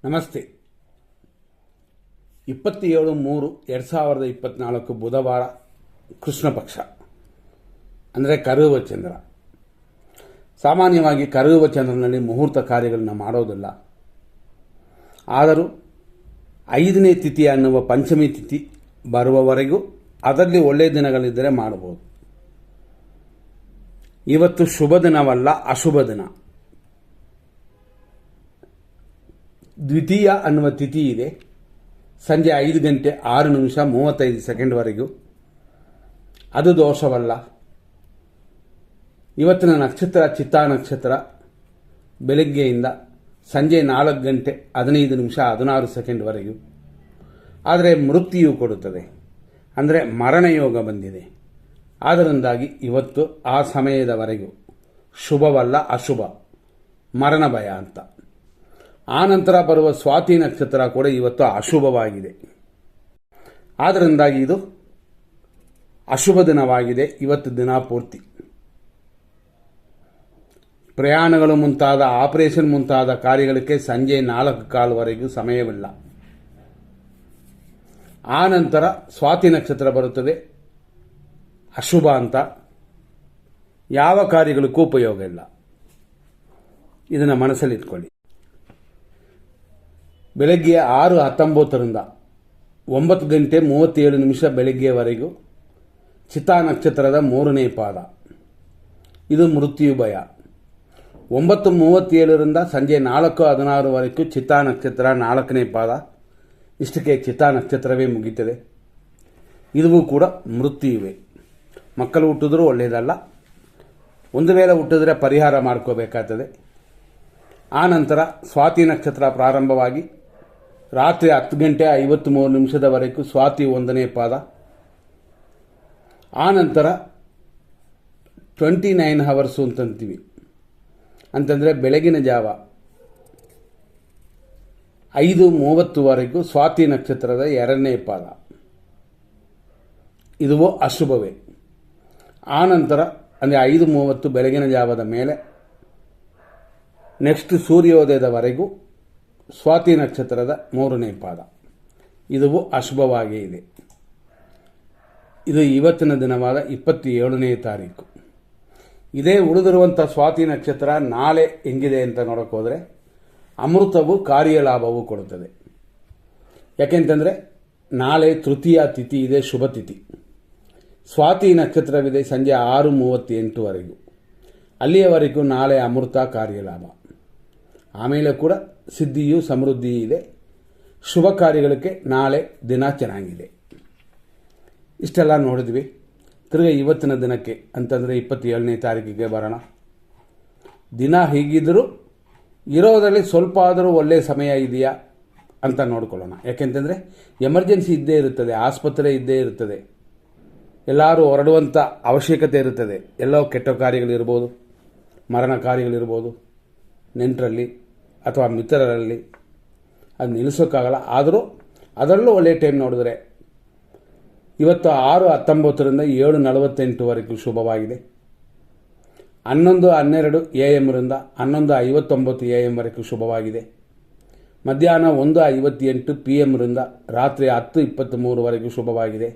ನಮಸ್ತೆ. 27/3/2024 ಬುಧವಾರ, ಕೃಷ್ಣ ಪಕ್ಷ ಅಂದರೆ ಕರುವ ಚಂದ್ರ. ಸಾಮಾನ್ಯವಾಗಿ ಕರುವ ಚಂದ್ರನಲ್ಲಿ ಮುಹೂರ್ತ ಕಾರ್ಯಗಳನ್ನು ಮಾಡೋದಿಲ್ಲ. ಆದರೂ 5ನೇ ತಿಥಿ ಅನ್ನುವ ಪಂಚಮಿ ತಿಥಿ ಬರುವವರೆಗೂ ಅದರಲ್ಲಿ ಒಳ್ಳೆಯ ದಿನಗಳಿದ್ದರೆ ಮಾಡಬಹುದು. ಇವತ್ತು ಶುಭ ದಿನವಲ್ಲ, ಅಶುಭ ದಿನ. ದ್ವಿತೀಯ ಅನ್ನುವ ತಿಥಿ ಇದೆ. ಸಂಜೆ 5:06:35 ಅದು ದೋಷವಲ್ಲ. ಇವತ್ತಿನ ನಕ್ಷತ್ರ ಚಿತ್ತಾ ನಕ್ಷತ್ರ. ಬೆಳಗ್ಗೆಯಿಂದ ಸಂಜೆ 4:15:16 ಆದರೆ ಮೃತ್ಯು ಕೊಡುತ್ತದೆ, ಅಂದರೆ ಮರಣಯೋಗ ಬಂದಿದೆ. ಆದ್ದರಿಂದಾಗಿ ಇವತ್ತು ಆ ಸಮಯದವರೆಗೂ ಶುಭವಲ್ಲ, ಅಶುಭ, ಮರಣ ಭಯ ಅಂತ. ಆನಂತರ ಬರುವ ಸ್ವಾತಿ ನಕ್ಷತ್ರ ಕೂಡ ಇವತ್ತು ಅಶುಭವಾಗಿದೆ. ಆದ್ದರಿಂದಾಗಿ ಇದು ಅಶುಭ ದಿನವಾಗಿದೆ. ಇವತ್ತು ದಿನ ಪೂರ್ತಿ ಪ್ರಯಾಣಗಳು ಮುಂತಾದ ಆಪರೇಷನ್ ಮುಂತಾದ ಕಾರ್ಯಗಳಿಗೆ ಸಂಜೆ 4:15 ಸಮಯವಿಲ್ಲ. ಆನಂತರ ಸ್ವಾತಿ ನಕ್ಷತ್ರ ಬರುತ್ತದೆ, ಅಶುಭ ಅಂತ. ಯಾವ ಕಾರ್ಯಗಳಿಗೂ ಉಪಯೋಗ ಇಲ್ಲ. ಇದನ್ನು ಮನಸ್ಸಲ್ಲಿಟ್ಕೊಳ್ಳಿ. ಬೆಳಗ್ಗೆ 6:19 9:37 ಬೆಳಗ್ಗೆವರೆಗೂ ಚಿತ್ತಾ ನಕ್ಷತ್ರದ 3ನೇ ಪಾದ. ಇದು ಮೃತ್ಯು ಭಯ. 9:37 ಸಂಜೆ 4:16 ಚಿತ್ತಾ ನಕ್ಷತ್ರ 4ನೇ ಪಾದ. ಇಷ್ಟಕ್ಕೆ ಚಿತ್ತಾ ನಕ್ಷತ್ರವೇ ಮುಗಿತದೆ. ಇದು ಕೂಡ ಮೃತ್ಯುವೇ. ಮಕ್ಕಳು ಹುಟ್ಟಿದ್ರೂ ಒಳ್ಳೆಯದಲ್ಲ. ಒಂದು ವೇಳೆ ಹುಟ್ಟಿದ್ರೆ ಪರಿಹಾರ ಮಾಡ್ಕೋಬೇಕಾಗ್ತದೆ. ಆನಂತರ ಸ್ವಾತಿ ನಕ್ಷತ್ರ ಪ್ರಾರಂಭವಾಗಿ ರಾತ್ರಿ 10:53 ಸ್ವಾತಿ 1ನೇ ಪಾದ. ಆನಂತರ 29 ಅವರ್ಸು ಅಂತಂತೀವಿ. ಅಂತಂದರೆ ಬೆಳಗಿನ ಜಾವ 5:30 ಸ್ವಾತಿ ನಕ್ಷತ್ರದ 2ನೇ ಪಾದ. ಇದು ಅಶುಭವೇ. ಆನಂತರ ಅಂದರೆ 5:30 ಬೆಳಗಿನ ಜಾವದ ಮೇಲೆ ನೆಕ್ಸ್ಟ್ ಸೂರ್ಯೋದಯದವರೆಗೂ ಸ್ವಾತಿ ನಕ್ಷತ್ರದ 3ನೇ ಪಾದ. ಇದು ಅಶುಭವಾಗೇ ಇದೆ. ಇದು ಇವತ್ತಿನ ದಿನವಾದ 27ನೇ ತಾರೀಕು. ಇದೇ ಉಳಿದಿರುವಂಥ ಸ್ವಾತಿ ನಕ್ಷತ್ರ ನಾಳೆ ಹೆಂಗಿದೆ ಅಂತ ನೋಡೋಕೆ ಹೋದರೆ ಅಮೃತವು ಕಾರ್ಯಲಾಭವು ಕೊಡುತ್ತದೆ. ಯಾಕೆಂತಂದರೆ ನಾಳೆ ತೃತೀಯ ತಿಥಿ ಇದೆ, ಶುಭ ತಿಥಿ. ಸ್ವಾತಿ ನಕ್ಷತ್ರವಿದೆ ಸಂಜೆ 6:38 ಅಲ್ಲಿಯವರೆಗೂ ನಾಳೆ ಅಮೃತ ಕಾರ್ಯಲಾಭ. ಆಮೇಲೆ ಕೂಡ ಸಿದ್ಧಿಯು ಸಮೃದ್ಧಿ ಇದೆ. ಶುಭ ಕಾರ್ಯಗಳಿಗೆ ನಾಳೆ ದಿನ ಚೆನ್ನಾಗಿದೆ. ಇಷ್ಟೆಲ್ಲ ನೋಡಿದ್ವಿ. ತಿರುಗಿ ಇವತ್ತಿನ ದಿನಕ್ಕೆ ಅಂತಂದರೆ 27ನೇ ತಾರೀಕಿಗೆ ಬರೋಣ. ದಿನ ಹೀಗಿದ್ದರೂ ಇರೋದರಲ್ಲಿ ಸ್ವಲ್ಪ ಆದರೂ ಒಳ್ಳೆಯ ಸಮಯ ಇದೆಯಾ ಅಂತ ನೋಡ್ಕೊಳ್ಳೋಣ. ಯಾಕೆಂತಂದರೆ ಎಮರ್ಜೆನ್ಸಿ ಇದ್ದೇ ಇರುತ್ತದೆ, ಆಸ್ಪತ್ರೆ ಇದ್ದೇ ಇರುತ್ತದೆ, ಎಲ್ಲರೂ ಹೊರಡುವಂಥ ಅವಶ್ಯಕತೆ ಇರುತ್ತದೆ. ಎಲ್ಲೋ ಕೆಟ್ಟ ಕಾರ್ಯಗಳಿರ್ಬೋದು, ಮರಣ ಕಾರ್ಯಗಳಿರ್ಬೋದು, ನೆಂಟರಲ್ಲಿ ಅಥವಾ ಮಿತ್ರರಲ್ಲಿ, ಅದು ನಿಲ್ಲಿಸೋಕ್ಕಾಗಲ್ಲ. ಆದರೂ ಅದರಲ್ಲೂ ಒಳ್ಳೆಯ ಟೈಮ್ ನೋಡಿದ್ರೆ ಇವತ್ತು 6:19 7:48 ಶುಭವಾಗಿದೆ. 11:12 AM 11:59 AM ಶುಭವಾಗಿದೆ. ಮಧ್ಯಾಹ್ನ 1:58 PM ರಾತ್ರಿ 10:23 ಶುಭವಾಗಿದೆ.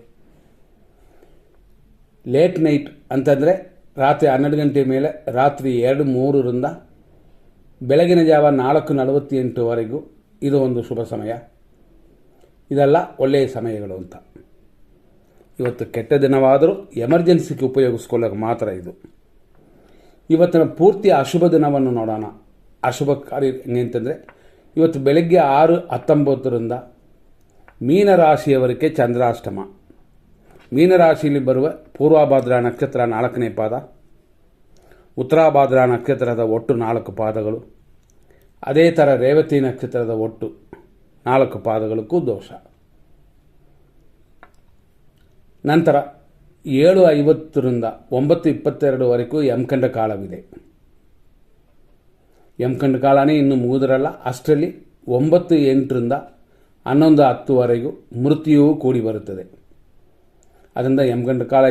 ಲೇಟ್ ನೈಟ್ ಅಂತಂದರೆ ರಾತ್ರಿ 12 ಗಂಟೆ ಮೇಲೆ ರಾತ್ರಿ 2:03 ಬೆಳಗಿನ ಜಾವ 4:48 ಇದು ಒಂದು ಶುಭ ಸಮಯ. ಇದೆಲ್ಲ ಒಳ್ಳೆಯ ಸಮಯಗಳು ಅಂತ. ಇವತ್ತು ಕೆಟ್ಟ ದಿನವಾದರೂ ಎಮರ್ಜೆನ್ಸಿಗೆ ಉಪಯೋಗಿಸ್ಕೊಳ್ಳೋಕೆ ಮಾತ್ರ ಇದು. ಇವತ್ತಿನ ಪೂರ್ತಿ ಅಶುಭ ದಿನವನ್ನು ನೋಡೋಣ. ಅಶುಭ ಕಾರ್ಯ ಅಂತಂದರೆ ಇವತ್ತು ಬೆಳಗ್ಗೆ 6:19 ಮೀನರಾಶಿಯವರಿಗೆ ಚಂದ್ರಾಷ್ಟಮ. ಮೀನರಾಶಿಯಲ್ಲಿ ಬರುವ ಪೂರ್ವಭಾದ್ರಾ ನಕ್ಷತ್ರ 4ನೇ ಪಾದ, ಉತ್ತರಾಭಾದ್ರಾ ನಕ್ಷತ್ರದ ಒಟ್ಟು 4 ಪಾದಗಳು, ಅದೇ ಥರ ರೇವತಿ ನಕ್ಷತ್ರದ ಒಟ್ಟು 4 ಪಾದಗಳಿಗೂ ದೋಷ. ನಂತರ 7:50 9:22 ಯಮಕಂಡ ಕಾಲವಿದೆ. ಯಮಕಂಡ ಕಾಲನೇ ಇನ್ನೂ ಮುಗಿದಿರಲ್ಲ. ಅಷ್ಟರಲ್ಲಿ 9:08 11:10 ಮೃತ್ಯುವು ಕೂಡಿ ಬರುತ್ತದೆ. ಅದರಿಂದ ಯಮಗಂಡ ಕಾಲ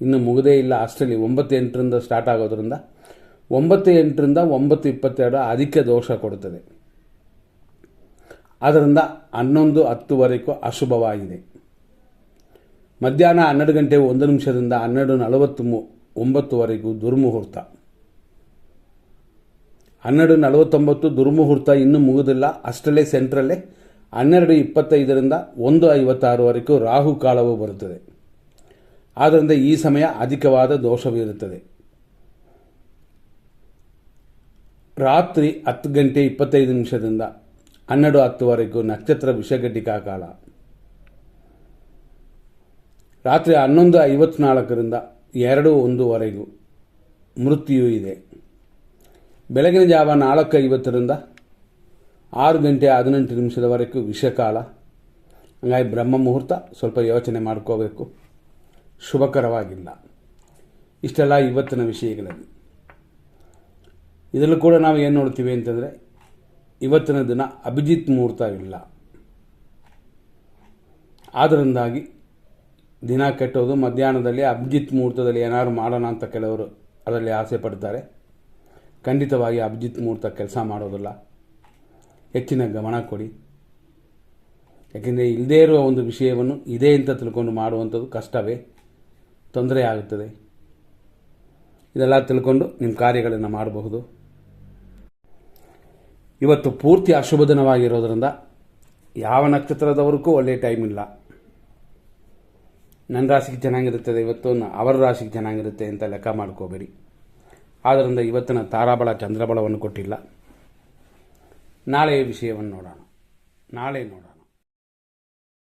ಇನ್ನೂ ಮುಗದೇ ಇಲ್ಲ. ಅಷ್ಟರಲ್ಲಿ 9:08 ಸ್ಟಾರ್ಟ್ ಆಗೋದ್ರಿಂದ 9:08 9:22 ಅದಕ್ಕೆ ದೋಷ ಕೊಡುತ್ತದೆ. ಆದ್ದರಿಂದ 11:10ವರೆಗೂ ಅಶುಭವಾಗಿದೆ. ಮಧ್ಯಾಹ್ನ 12:01 12:49ವರೆಗೂ ದುರ್ಮುಹೂರ್ತ. 12:49 ದುರ್ಮುಹೂರ್ತ ಇನ್ನೂ ಮುಗಿದಿಲ್ಲ, ಅಷ್ಟರಲ್ಲೇ ಸೆಂಟ್ರಲ್ಲೇ 12:25 1:56ವರೆಗೂ ರಾಹುಕಾಲವು ಬರುತ್ತದೆ. ಆದ್ದರಿಂದ ಈ ಸಮಯ ಅಧಿಕವಾದ ದೋಷವಿರುತ್ತದೆ. ರಾತ್ರಿ 10:25 12:10ವರೆಗೂ ನಕ್ಷತ್ರ ವಿಷಘಟಿಕಾ ಕಾಲ. ರಾತ್ರಿ 11:54 2:01ವರೆಗೂ ಮೃತ್ಯು ಇದೆ. ಬೆಳಗಿನ ಜಾವ 4:50 6:18 ವಿಷಕಾಲ. ಹಾಗಾಗಿ ಬ್ರಹ್ಮ ಮುಹೂರ್ತ ಸ್ವಲ್ಪ ಯೋಚನೆ ಮಾಡ್ಕೋಬೇಕು, ಶುಭಕರವಾಗಿಲ್ಲ. ಇಷ್ಟೆಲ್ಲ ಇವತ್ತಿನ ವಿಷಯಗಳಲ್ಲಿ. ಇದರಲ್ಲೂ ಕೂಡ ನಾವು ಏನು ನೋಡ್ತೀವಿ ಅಂತಂದರೆ, ಇವತ್ತಿನ ದಿನ ಅಭಿಜಿತ್ ಮುಹೂರ್ತವಿಲ್ಲ. ಆದ್ದರಿಂದಾಗಿ ದಿನ ಕೆಟ್ಟೋದು. ಮಧ್ಯಾಹ್ನದಲ್ಲಿ ಅಭಿಜಿತ್ ಮುಹೂರ್ತದಲ್ಲಿ ಏನಾದ್ರು ಮಾಡೋಣ ಅಂತ ಕೆಲವರು ಅದರಲ್ಲಿ ಆಸೆ ಪಡ್ತಾರೆ. ಖಂಡಿತವಾಗಿ ಅಭಿಜಿತ್ ಮುಹೂರ್ತ ಕೆಲಸ ಮಾಡೋದಿಲ್ಲ. ಹೆಚ್ಚಿನ ಗಮನ ಕೊಡಿ. ಯಾಕೆಂದರೆ ಇಲ್ಲದೇ ಇರುವ ಒಂದು ವಿಷಯವನ್ನು ಇದೆ ಅಂತ ತಿಳ್ಕೊಂಡು ಮಾಡುವಂಥದ್ದು ಕಷ್ಟವೇ, ತೊಂದರೆ ಆಗುತ್ತದೆ. ಇದೆಲ್ಲ ತಿಳ್ಕೊಂಡು ನಿಮ್ಮ ಕಾರ್ಯಗಳನ್ನು ಮಾಡಬಹುದು. ಇವತ್ತು ಪೂರ್ತಿ ಅಶುಭ ದಿನವಾಗಿರೋದ್ರಿಂದ ಯಾವ ನಕ್ಷತ್ರದವರಿಗೂ ಒಳ್ಳೆಯ ಟೈಮ್ ಇಲ್ಲ. ನನ್ನ ರಾಶಿಗೆ ಚೆನ್ನಾಗಿರುತ್ತದೆ ಇವತ್ತು, ಅವರ ರಾಶಿಗೆ ಚೆನ್ನಾಗಿರುತ್ತೆ ಅಂತ ಲೆಕ್ಕ ಮಾಡ್ಕೋಬೇಡಿ. ಆದ್ದರಿಂದ ಇವತ್ತಿನ ತಾರಾಬಲ ಚಂದ್ರಬಲವನ್ನು ಕೊಟ್ಟಿಲ್ಲ. ನಾಳೆಯ ವಿಷಯವನ್ನು ನೋಡೋಣ.